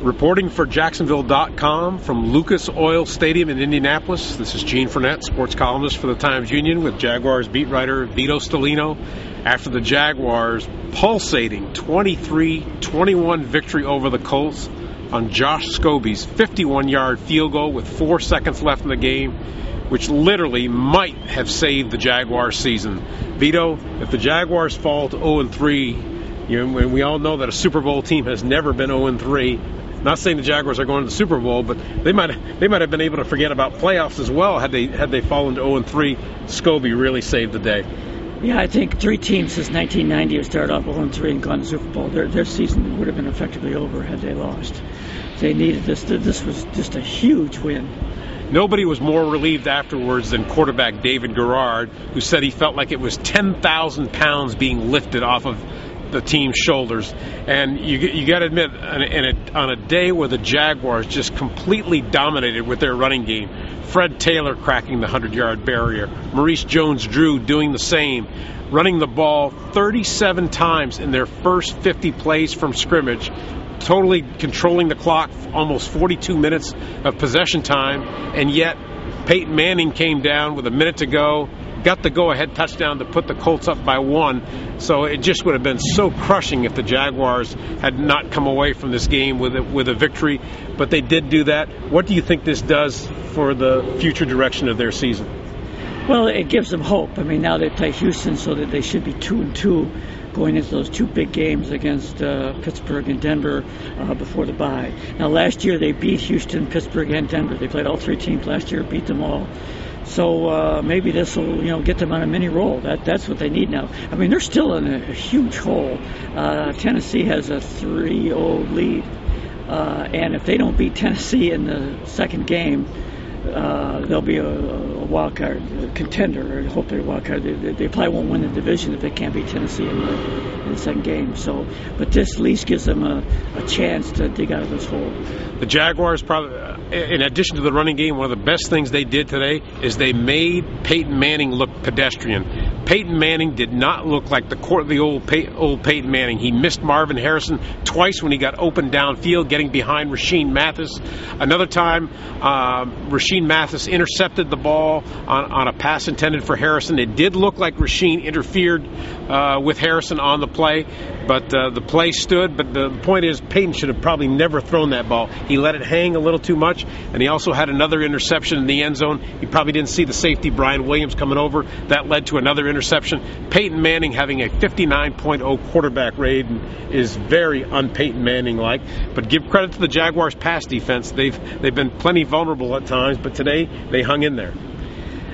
Reporting for Jacksonville.com from Lucas Oil Stadium in Indianapolis, this is Gene Fournette, sports columnist for the Times-Union, with Jaguars beat writer Vito Stellino. After the Jaguars' pulsating 23-21 victory over the Colts on Josh Scobie's 51-yard field goal with 4 seconds left in the game, which literally might have saved the Jaguars' season. Vito, if the Jaguars fall to 0-3, and we all know that a Super Bowl team has never been 0-3. Not saying the Jaguars are going to the Super Bowl, but they might have been able to forget about playoffs as well had they fallen to 0-3. Scobie really saved the day. Yeah, I think 3 teams since 1990 have started off 0-3 and gone to the Super Bowl. Their season would have been effectively over had they lost. They needed this. This was just a huge win. Nobody was more relieved afterwards than quarterback David Garrard, who said he felt like it was 10,000 pounds being lifted off of the team's shoulders. And you got to admit, on a day where the Jaguars just completely dominated with their running game, Fred Taylor cracking the 100-yard barrier, Maurice Jones-Drew doing the same, running the ball 37 times in their first 50 plays from scrimmage, totally controlling the clock, almost 42 minutes of possession time, and yet Peyton Manning came down with a minute to go, got the go-ahead touchdown to put the Colts up by 1. So it just would have been so crushing if the Jaguars had not come away from this game with a victory. But they did do that. What do you think this does for the future direction of their season? Well, it gives them hope. I mean, now they play Houston, so that they should be 2-2 going into those 2 big games against Pittsburgh and Denver before the bye. Now, last year they beat Houston, Pittsburgh, and Denver. They played all 3 teams last year, beat them all. So maybe this will, get them on a mini roll. That's what they need now. I mean, they're still in a huge hole. Tennessee has a 3-0 lead, and if they don't beat Tennessee in the second game, they'll be a wild card contender. I hope they're a wild card. They probably won't win the division if they can't beat Tennessee in the second game. So, but this at least gives them a chance to dig out of this hole. The Jaguars, probably, in addition to the running game, one of the best things they did today is they made Peyton Manning look pedestrian. Peyton Manning did not look like the old Peyton Manning. He missed Marvin Harrison twice when he got open downfield, getting behind Rashean Mathis. Another time, Rashean Mathis intercepted the ball on a pass intended for Harrison. It did look like Rashean interfered with Harrison on the play, but the play stood. But the point is, Peyton should have probably never thrown that ball. He let it hang a little too much, and he also had another interception in the end zone. He probably didn't see the safety, Brian Williams, coming over. That led to another interception. Peyton Manning having a 59.0 quarterback rating is very un-Peyton Manning-like. But give credit to the Jaguars' pass defense. They've been plenty vulnerable at times, but today they hung in there.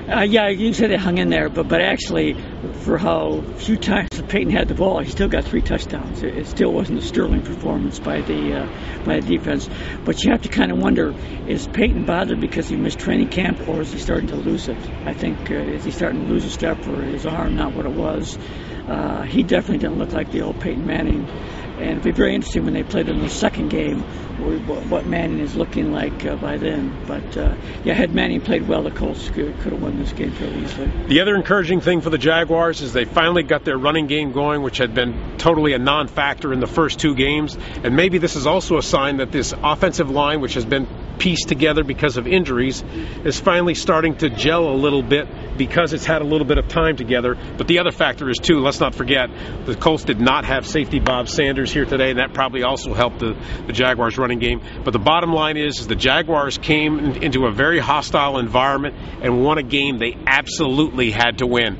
Yeah, you said they hung in there, but actually, for how few times Peyton had the ball, he still got 3 touchdowns. It still wasn't a sterling performance by the defense. But you have to kind of wonder, is Peyton bothered because he missed training camp, or is he starting to lose it? I think, is he starting to lose a step, or his arm not what it was? He definitely didn't look like the old Peyton Manning. And it'll be very interesting when they played in the second game what Manning is looking like by then. But, had Manning played well, the Colts could have won this game fairly easily. The other encouraging thing for the Jaguars is they finally got their running game going, which had been totally a non-factor in the first 2 games. And maybe this is also a sign that this offensive line, which has been pieced together because of injuries, is finally starting to gel a little bit because it's had a little bit of time together. But the other factor is, too, let's not forget, the Colts did not have safety Bob Sanders here today, and that probably also helped the Jaguars' running game. But the bottom line is the Jaguars came into a very hostile environment and won a game they absolutely had to win.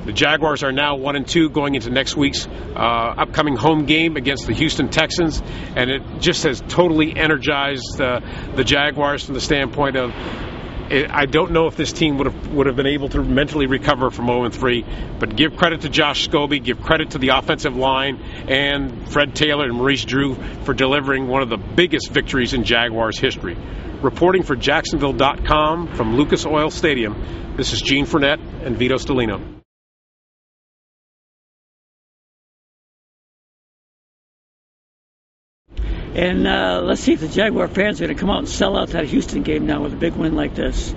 The Jaguars are now 1-2 going into next week's upcoming home game against the Houston Texans, and it just has totally energized the Jaguars from the standpoint of, I don't know if this team would have been able to mentally recover from 0-3, but give credit to Josh Scobie, give credit to the offensive line and Fred Taylor and Maurice Drew for delivering one of the biggest victories in Jaguars history. Reporting for Jacksonville.com from Lucas Oil Stadium, this is Gene Fournette and Vito Stellino. And let's see if the Jaguar fans are going to come out and sell out that Houston game now with a big win like this.